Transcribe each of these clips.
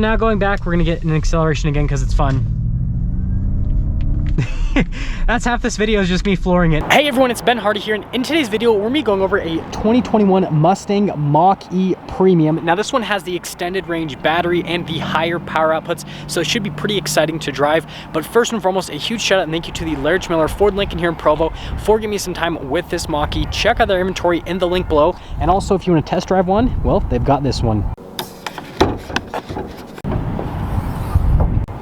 now going back, we're gonna get an acceleration again because it's fun. That's half this video is just me flooring it. Hey everyone, it's Ben Hardy here, and in today's video, we're gonna be going over a 2021 Mustang Mach-E Premium. Now this one has the extended range battery and the higher power outputs, so it should be pretty exciting to drive. But first and foremost, a huge shout out and thank you to the Large Miller Ford Lincoln here in Provo for giving me some time with this Mach-E. Check out their inventory in the link below. And also if you want to test drive one, well, they've got this one.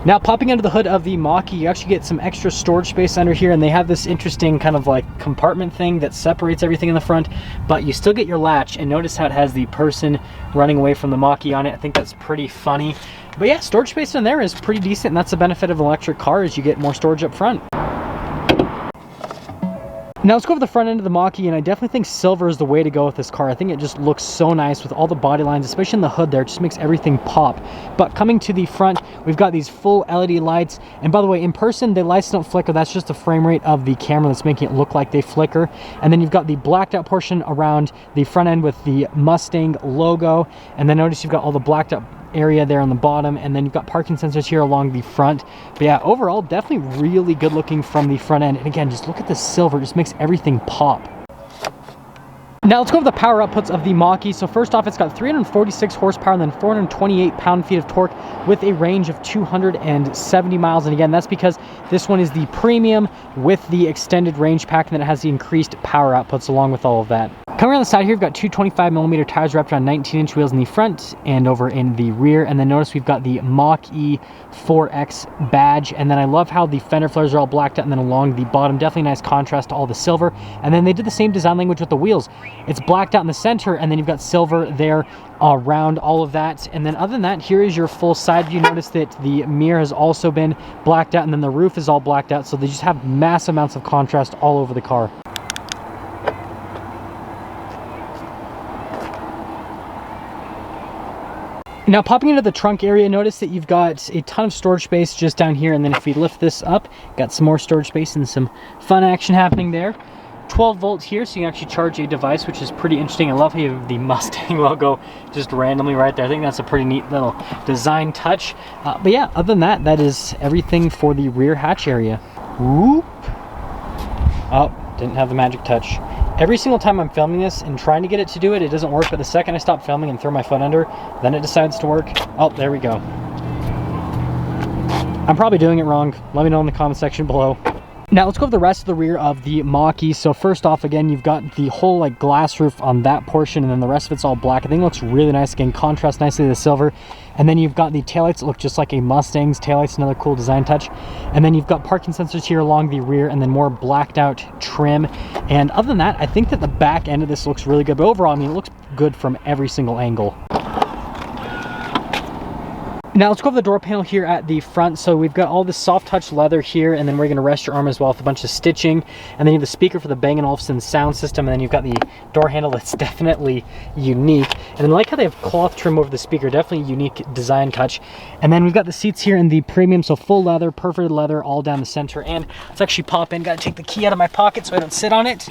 Now popping under the hood of the Mach-E, you actually get some extra storage space under here, and they have this interesting kind of like compartment thing that separates everything in the front, but you still get your latch, and notice how it has the person running away from the Mach-E on it. I think that's pretty funny. But yeah, storage space in there is pretty decent, and that's the benefit of an electric car, is you get more storage up front. Now let's go over the front end of the Mach-E, and I definitely think silver is the way to go with this car. I think it just looks so nice with all the body lines, especially in the hood there. It just makes everything pop. But coming to the front, we've got these full LED lights. And by the way, in person, the lights don't flicker. That's just the frame rate of the camera that's making it look like they flicker. And then you've got the blacked out portion around the front end with the Mustang logo. And then notice you've got all the blacked out area there on the bottom, and then you've got parking sensors here along the front. But yeah, overall definitely really good looking from the front end. And again, just look at the silver, it just makes everything pop. Now let's go over the power outputs of the Mach-E. So first off, it's got 346 horsepower and then 428 pound-feet of torque with a range of 270 miles. And again, that's because this one is the premium with the extended range pack, and then it has the increased power outputs along with all of that. Coming around the side here, we've got two 25mm tires wrapped around 19-inch wheels in the front and over in the rear. And then notice we've got the Mach-E 4X badge. And then I love how the fender flares are all blacked out, and then along the bottom, definitely nice contrast to all the silver. And then they did the same design language with the wheels. It's blacked out in the center, and then you've got silver there around all of that. And then other than that, here is your full side view. Notice that the mirror has also been blacked out, and then the roof is all blacked out. So they just have massive amounts of contrast all over the car. Now popping into the trunk area, notice that you've got a ton of storage space just down here, and then if we lift this up, got some more storage space and some fun action happening there. 12 volts here, so you can actually charge a device, which is pretty interesting. I love how you have the Mustang logo just randomly right there. I think that's a pretty neat little design touch. But yeah, other than that, that is everything for the rear hatch area. Whoop. Oh, didn't have the magic touch. Every single time I'm filming this and trying to get it to do it, it doesn't work. But the second I stop filming and throw my foot under, then it decides to work. Oh, there we go. I'm probably doing it wrong. Let me know in the comment section below. Now let's go over the rest of the rear of the Mach-E. So first off, again, you've got the whole like glass roof on that portion, and then the rest of it's all black. I think it looks really nice. Again, contrast nicely to the silver. And then you've got the taillights that look just like a Mustang's taillights, another cool design touch. And then you've got parking sensors here along the rear, and then more blacked out trim. And other than that, I think that the back end of this looks really good. But overall, I mean, it looks good from every single angle. Now let's go over the door panel here at the front. So we've got all this soft touch leather here, and then we're going to rest your arm as well with a bunch of stitching. And then you have the speaker for the Bang & Olufsen sound system, and then you've got the door handle that's definitely unique. And then I like how they have cloth trim over the speaker, definitely a unique design touch. And then we've got the seats here in the premium, so full leather, perforated leather all down the center. And let's actually pop in. Got to take the key out of my pocket so I don't sit on it.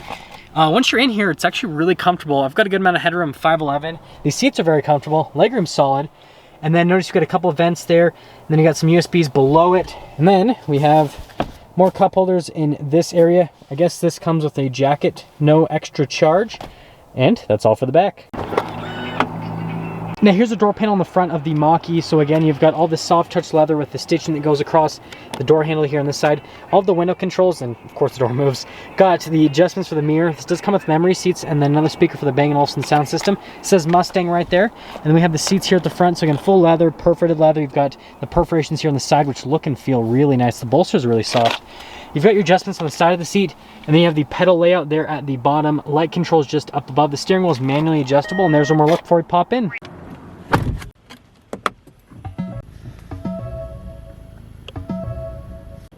Once you're in here, it's actually really comfortable. I've got a good amount of headroom, 5'11". These seats are very comfortable, legroom's solid. And then notice you've got a couple of vents there, and then you got some USBs below it. And then we have more cup holders in this area. I guess this comes with a jacket, no extra charge. And that's all for the back. Now here's the door panel on the front of the Mach-E. So again, you've got all the soft touch leather with the stitching that goes across the door handle here on this side. All of the window controls, and of course the door moves. Got the adjustments for the mirror. This does come with memory seats, and then another speaker for the Bang & Olufsen sound system. It says Mustang right there. And then we have the seats here at the front. So again, full leather, perforated leather. You've got the perforations here on the side, which look and feel really nice. The bolster's really soft. You've got your adjustments on the side of the seat, and then you have the pedal layout there at the bottom. Light controls just up above. The steering wheel is manually adjustable, and there's one more look before we pop in.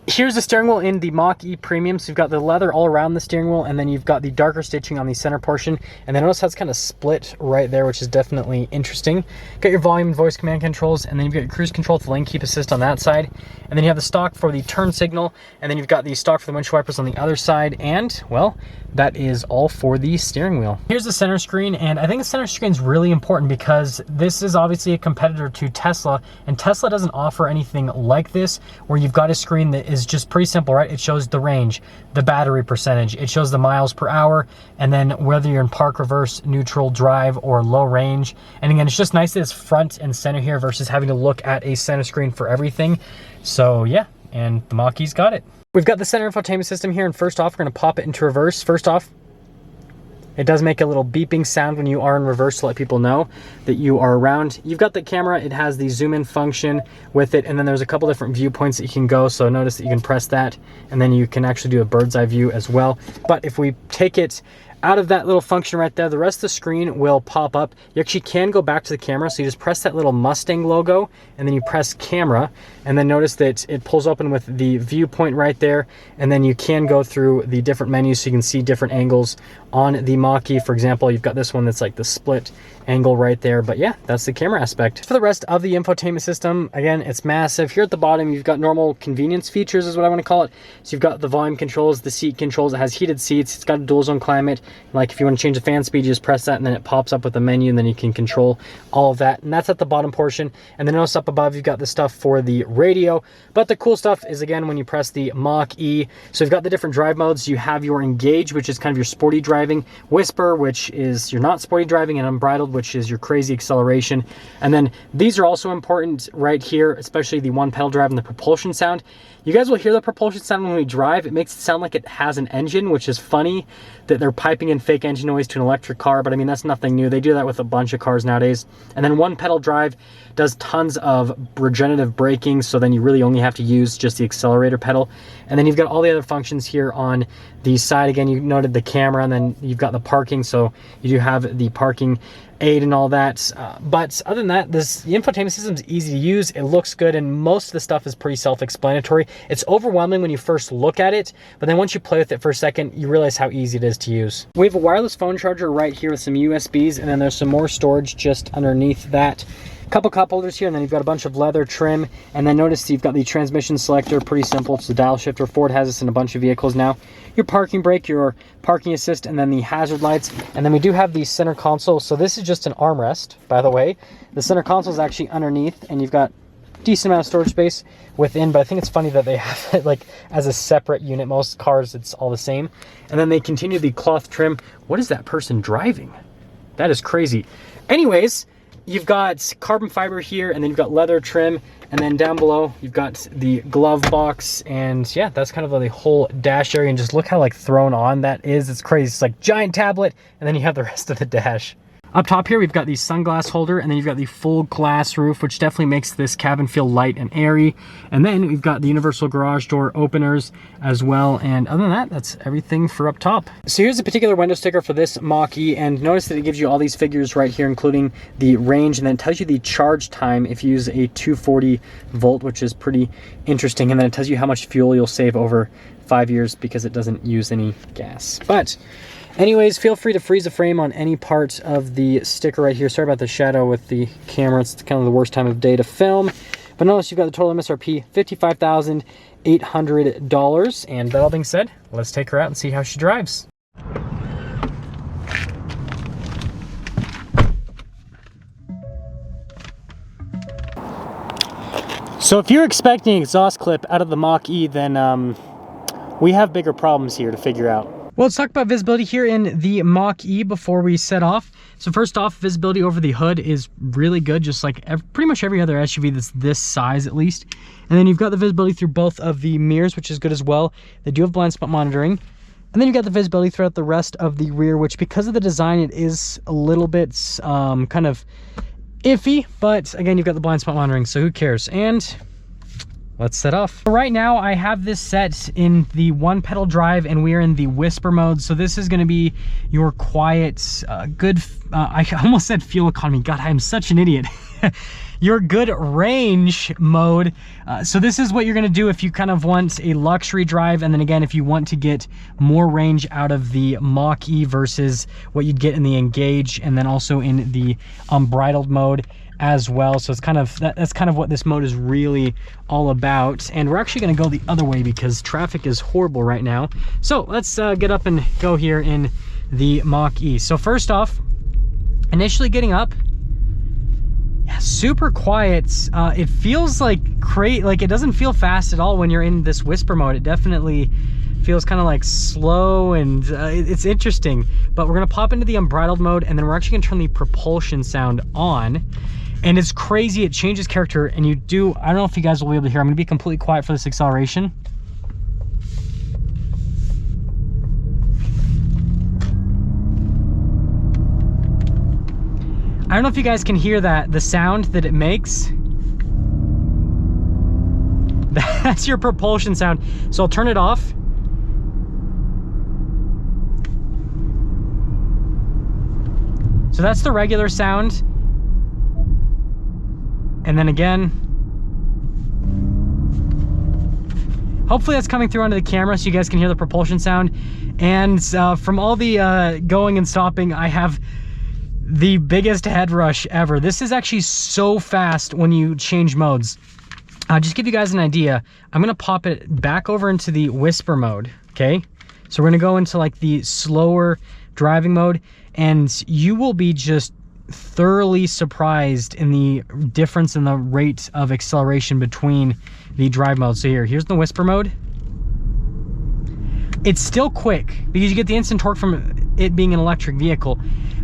Here's the steering wheel in the Mach-E Premium. So you've got the leather all around the steering wheel, and then you've got the darker stitching on the center portion. And then notice how it's kind of split right there, which is definitely interesting. Got your volume and voice command controls, and then you've got your cruise control with the lane keep assist on that side. And then you have the stock for the turn signal, and then you've got the stock for the windshield wipers on the other side. And, well, that is all for the steering wheel. Here's the center screen, and I think the center screen is really important because this is obviously a competitor to Tesla, and Tesla doesn't offer anything like this, where you've got a screen that is just pretty simple, right? It shows the range, the battery percentage, it shows the miles per hour, and then whether you're in park, reverse, neutral, drive, or low range. And again, it's just nice that it's front and center here versus having to look at a center screen for everything. So yeah, and the Mach-E's got it. We've got the center infotainment system here, and first off, we're gonna pop it into reverse. First off, it does make a little beeping sound when you are in reverse to let people know that you are around. You've got the camera, it has the zoom in function with it, and then there's a couple different viewpoints that you can go. So notice that you can press that, and then you can actually do a bird's eye view as well. But if we take it out of that little function right there, the rest of the screen will pop up. You actually can go back to the camera, so you just press that little Mustang logo, and then you press camera, and then notice that it pulls open with the viewpoint right there, and then you can go through the different menus so you can see different angles on the Mach-E. For example, you've got this one that's like the split angle right there, but yeah, that's the camera aspect. For the rest of the infotainment system, again, it's massive. Here at the bottom, you've got normal convenience features is what I want to call it. So you've got the volume controls, the seat controls, it has heated seats, it's got a dual zone climate. Like if you want to change the fan speed, you just press that and then it pops up with a menu, and then you can control all of that. And that's at the bottom portion. And then notice up above, you've got the stuff for the radio. But the cool stuff is, again, when you press the Mach-E, so you've got the different drive modes. You have your Engage, which is kind of your sporty driving, Whisper, which is your not sporty driving, and Unbridled, which is your crazy acceleration. And then these are also important right here, especially the one pedal drive and the propulsion sound. You guys will hear the propulsion sound when we drive. It makes it sound like it has an engine, which is funny that they're piping in fake engine noise to an electric car, but I mean, that's nothing new. They do that with a bunch of cars nowadays. And then one pedal drive does tons of regenerative braking, so then you really only have to use just the accelerator pedal. And then you've got all the other functions here on the side. Again, you noted the camera, and then you've got the parking, so you do have the parking aid and all that. But other than that, the infotainment system is easy to use. It looks good, and most of the stuff is pretty self-explanatory. It's overwhelming when you first look at it, but then once you play with it for a second, you realize how easy it is to use. We have a wireless phone charger right here with some USBs, and then there's some more storage just underneath that. Couple cup holders here, and then you've got a bunch of leather trim, and then notice you've got the transmission selector. Pretty simple. It's the dial shifter. Ford has this in a bunch of vehicles now. Your parking brake, your parking assist, and then the hazard lights. And then we do have the center console. So this is just an armrest, by the way. The center console is actually underneath, and you've got decent amount of storage space within, but I think it's funny that they have it like as a separate unit. Most cars, it's all the same. And then they continue the cloth trim. What is that person driving? That is crazy. Anyways, you've got carbon fiber here, and then you've got leather trim, and then down below you've got the glove box. And yeah, that's kind of the whole dash area, and just look how like thrown on that is. It's crazy. It's like giant tablet, and then you have the rest of the dash. Up top here, we've got the sunglass holder, and then you've got the full glass roof, which definitely makes this cabin feel light and airy. And then we've got the universal garage door openers as well. And other than that, that's everything for up top. So here's a particular window sticker for this Mach-E, and notice that it gives you all these figures right here, including the range, and then it tells you the charge time if you use a 240 volt, which is pretty interesting. And then it tells you how much fuel you'll save over 5 years because it doesn't use any gas. But anyways, feel free to freeze the frame on any part of the sticker right here. Sorry about the shadow with the camera. It's kind of the worst time of day to film. But notice you've got the total MSRP, $55,800. And that all being said, let's take her out and see how she drives. So if you're expecting an exhaust clip out of the Mach-E, then we have bigger problems here to figure out. Well, let's talk about visibility here in the Mach-E before we set off. So first off, visibility over the hood is really good, just like pretty much every other SUV that's this size at least. And then you've got the visibility through both of the mirrors, which is good as well. They do have blind spot monitoring. And then you've got the visibility throughout the rest of the rear, which because of the design, it is a little bit kind of iffy. But again, you've got the blind spot monitoring, so who cares? And let's set off. Right now I have this set in the 1-pedal drive and we are in the whisper mode. So this is going to be your quiet, good, I almost said fuel economy. God, I am such an idiot. Your good range mode. So this is what you're going to do if you kind of want a luxury drive. And then again, if you want to get more range out of the Mach-E versus what you'd get in the Engage, and then also in the unbridled mode as well. So it's kind of that's kind of what this mode is really all about. And we're actually going to go the other way because traffic is horrible right now. So let's get up and go here in the Mach-E. So first off, initially getting up, yeah, super quiet. It feels like it doesn't feel fast at all when you're in this whisper mode. It definitely feels kind of like slow, and it's interesting. But we're gonna pop into the unbridled mode, and then we're actually gonna turn the propulsion sound on. And it's crazy, it changes character, and I don't know if you guys will be able to hear. I'm gonna be completely quiet for this acceleration. I don't know if you guys can hear that, the sound that it makes. That's your propulsion sound. So I'll turn it off. So that's the regular sound. And then again, hopefully that's coming through onto the camera so you guys can hear the propulsion sound. And from all the going and stopping, I have the biggest head rush ever. This is actually so fast when you change modes. Just give you guys an idea, I'm gonna pop it back over into the whisper mode, okay? So we're gonna go into like the slower driving mode, and you will be just thoroughly surprised in the difference in the rate of acceleration between the drive modes. So here's the whisper mode. It's still quick because you get the instant torque from it being an electric vehicle,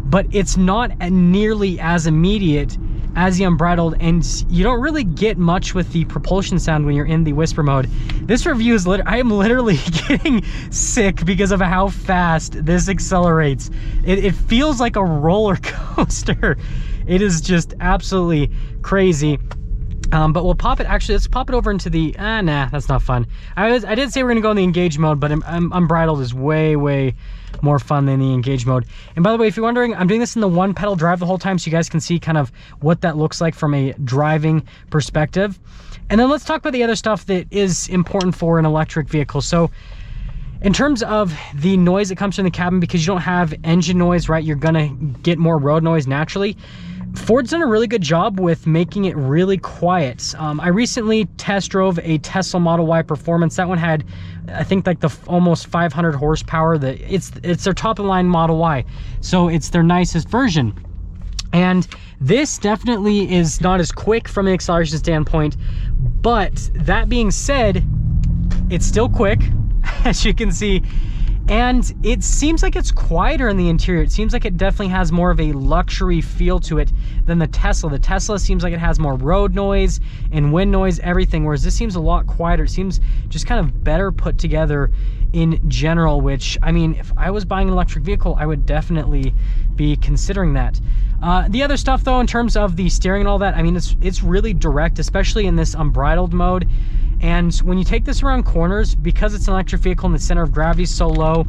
but it's not nearly as immediate as the unbridled, and you don't really get much with the propulsion sound when you're in the whisper mode. This review is I am literally getting sick because of how fast this accelerates. It feels like a roller coaster. It is just absolutely crazy. But we'll pop it, actually, let's pop it over into the, nah, that's not fun. I did say we're gonna go in the Engage mode, but unbridled is way more fun than the Engage mode. And by the way, if you're wondering, I'm doing this in the 1-pedal drive the whole time, so you guys can see kind of what that looks like from a driving perspective. And then let's talk about the other stuff that is important for an electric vehicle. So in terms of the noise that comes from the cabin, because you don't have engine noise, right, you're gonna get more road noise naturally. Ford's done a really good job with making it really quiet. I recently test drove a Tesla Model Y Performance. That one had, I think, like the almost 500 horsepower. It's their top of the line Model Y, so it's their nicest version. And this definitely is not as quick from an acceleration standpoint, but that being said, it's still quick, as you can see. And it seems like it's quieter in the interior. It seems like it definitely has more of a luxury feel to it than the Tesla. The Tesla seems like it has more road noise and wind noise, everything, whereas this seems a lot quieter. It seems just kind of better put together in general, which, I mean, if I was buying an electric vehicle, I would definitely be considering that. The other stuff, though, in terms of the steering and all that, I mean, it's really direct, especially in this unbridled mode. And when you take this around corners, because it's an electric vehicle and the center of gravity is so low,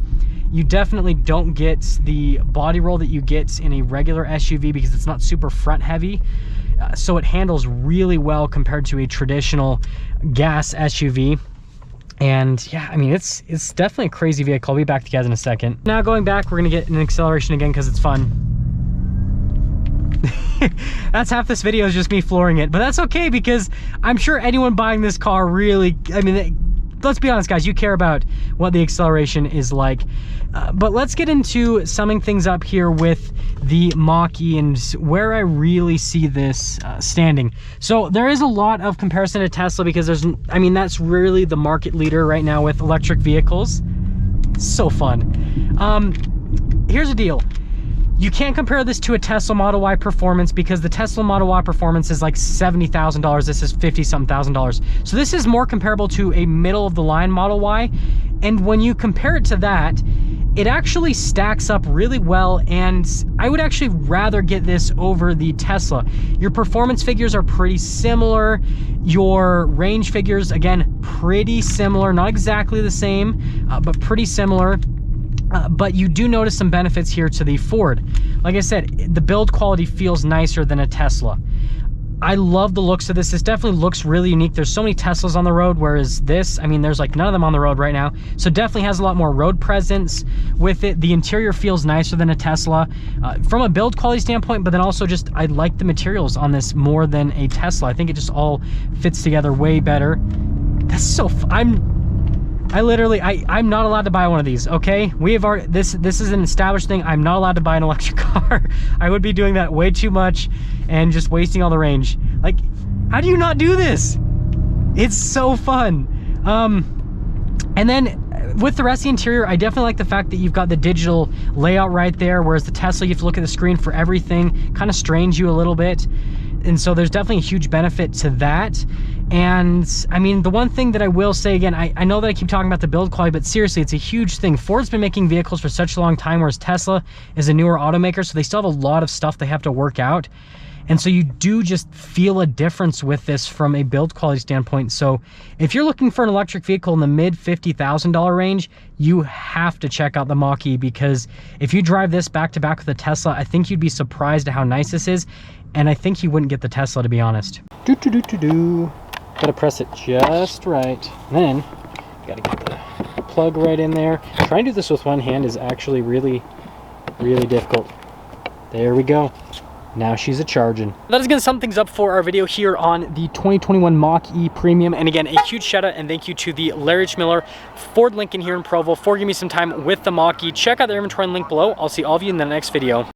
you definitely don't get the body roll that you get in a regular SUV because it's not super front heavy. So it handles really well compared to a traditional gas SUV. And yeah, I mean, it's definitely a crazy vehicle. I'll be back to you guys in a second. Now going back, we're gonna get an acceleration again because it's fun. That's half this video is just me flooring it, but that's okay because I'm sure anyone buying this car really, I mean, let's be honest guys, you care about what the acceleration is like. But let's get into summing things up here with the Mach-E and where I really see this standing. So there is a lot of comparison to Tesla because that's really the market leader right now with electric vehicles. So fun. Here's the deal. You can't compare this to a Tesla Model Y Performance because the Tesla Model Y Performance is like $70,000. This is $50-something thousand. So this is more comparable to a middle of the line Model Y. And when you compare it to that, it actually stacks up really well, and I would actually rather get this over the Tesla. Your performance figures are pretty similar. Your range figures, again, pretty similar. Not exactly the same, but pretty similar. But you do notice some benefits here to the Ford. Like I said, the build quality feels nicer than a Tesla. I love the looks of this. This definitely looks really unique. There's so many Teslas on the road, whereas this, I mean, there's like none of them on the road right now. So definitely has a lot more road presence with it. The interior feels nicer than a Tesla from a build quality standpoint, but then also just, I like the materials on this more than a Tesla. I think it just all fits together way better. That's so, I'm not allowed to buy one of these, okay? We have already, this is an established thing. I'm not allowed to buy an electric car. I would be doing that way too much and just wasting all the range. Like, how do you not do this? It's so fun. And then with the rest of the interior, I definitely like the fact that you've got the digital layout right there, whereas the Tesla, you have to look at the screen for everything. Kind of strains you a little bit. And so there's definitely a huge benefit to that. And I mean, the one thing that I will say again, I know that I keep talking about the build quality, but seriously, it's a huge thing. Ford's been making vehicles for such a long time, whereas Tesla is a newer automaker, so they still have a lot of stuff they have to work out. And so you do just feel a difference with this from a build quality standpoint. So if you're looking for an electric vehicle in the mid $50,000 range, you have to check out the Mach-E, because if you drive this back to back with a Tesla, I think you'd be surprised at how nice this is. And I think you wouldn't get the Tesla, to be honest. Gotta press it just right. And then gotta get the plug right in there. Trying to do this with one hand is actually really, really difficult. There we go. Now she's a charging. That is going to sum things up for our video here on the 2021 Mach-E Premium. And again, a huge shout out and thank you to the Larry H. Miller Ford Lincoln here in Provo for giving me some time with the Mach-E. Check out their inventory and link below. I'll see all of you in the next video.